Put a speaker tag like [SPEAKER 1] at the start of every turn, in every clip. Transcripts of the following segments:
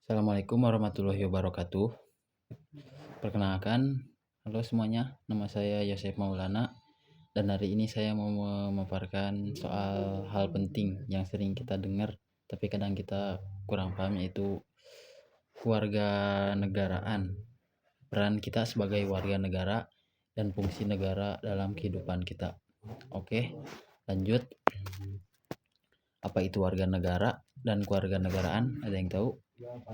[SPEAKER 1] Assalamualaikum warahmatullahi wabarakatuh. Perkenalkan, halo semuanya, nama saya Yosef Maulana dan hari ini saya mau memaparkan soal hal penting yang sering kita dengar tapi kadang kita kurang paham, yaitu keluarga negaraan. Peran kita sebagai warga negara dan fungsi negara dalam kehidupan kita. Oke, lanjut. Apa itu warga negara dan keluarga negaraan? Ada yang tahu?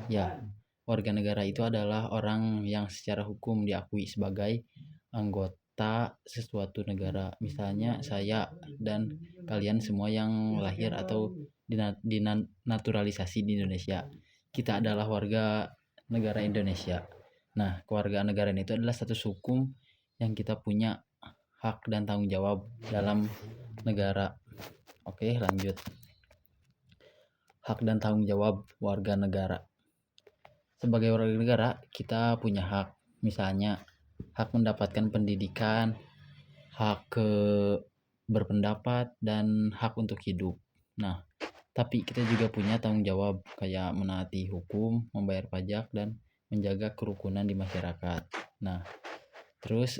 [SPEAKER 1] Ya, warga negara itu adalah orang yang secara hukum diakui sebagai anggota sesuatu negara. Misalnya saya dan kalian semua yang lahir atau dinaturalisasi di Indonesia. Kita adalah warga negara Indonesia. Nah, kewarganegaraan itu adalah status hukum yang kita punya hak dan tanggung jawab dalam negara. Oke, lanjut. Hak dan tanggung jawab warga negara. Sebagai warga negara, kita punya hak, misalnya hak mendapatkan pendidikan, hak berpendapat, dan hak untuk hidup. Nah, tapi kita juga punya tanggung jawab, kayak menaati hukum, membayar pajak, dan menjaga kerukunan di masyarakat. Nah, terus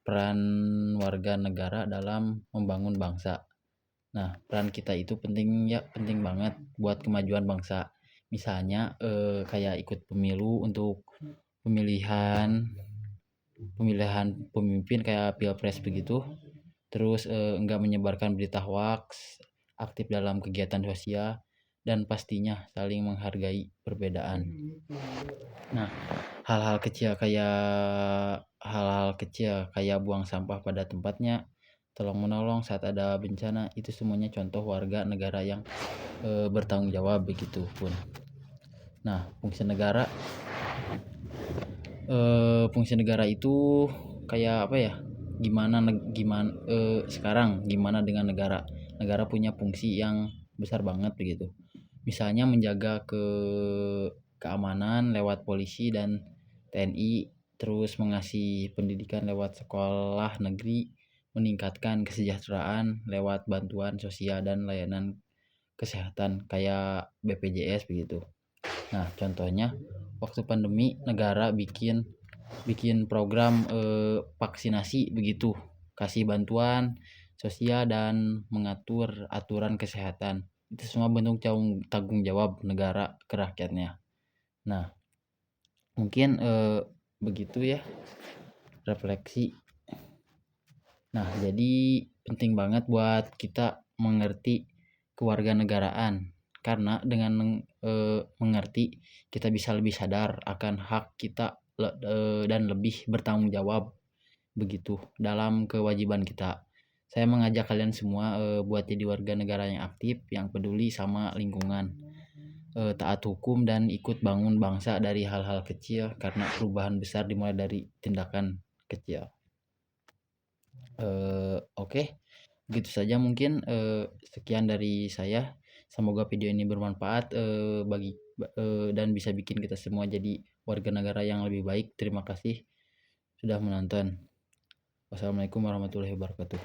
[SPEAKER 1] peran warga negara dalam membangun bangsa. Nah, peran kita itu penting banget buat kemajuan bangsa. Misalnya kayak ikut pemilu untuk pemilihan pemimpin kayak pilpres begitu. Terus enggak menyebarkan berita hoax, aktif dalam kegiatan sosial, dan pastinya saling menghargai perbedaan. Nah, hal-hal kecil kayak buang sampah pada tempatnya, tolong menolong saat ada bencana, itu semuanya contoh warga negara yang bertanggung jawab begitu pun. Nah, fungsi negara itu kayak apa ya? Sekarang gimana dengan negara? Negara punya fungsi yang besar banget begitu. Misalnya menjaga keamanan lewat polisi dan TNI, terus mengasih pendidikan lewat sekolah negeri, meningkatkan kesejahteraan lewat bantuan sosial dan layanan kesehatan kayak BPJS begitu. Nah, contohnya waktu pandemi negara bikin program vaksinasi begitu, kasih bantuan sosial dan mengatur aturan kesehatan. Itu semua bentuk tanggung jawab negara ke rakyatnya. Nah, mungkin begitu ya refleksi. Nah, jadi penting banget buat kita mengerti kewarganegaraan, karena dengan mengerti kita bisa lebih sadar akan hak kita dan lebih bertanggung jawab begitu dalam kewajiban kita. Saya mengajak kalian semua buat jadi warga negara yang aktif, yang peduli sama lingkungan, taat hukum, dan ikut bangun bangsa dari hal-hal kecil, karena perubahan besar dimulai dari tindakan kecil. Oke, begitu saja mungkin. Sekian dari saya. Semoga video ini bermanfaat dan bisa bikin kita semua jadi warga negara yang lebih baik. Terima kasih sudah menonton. Wassalamualaikum warahmatullahi wabarakatuh.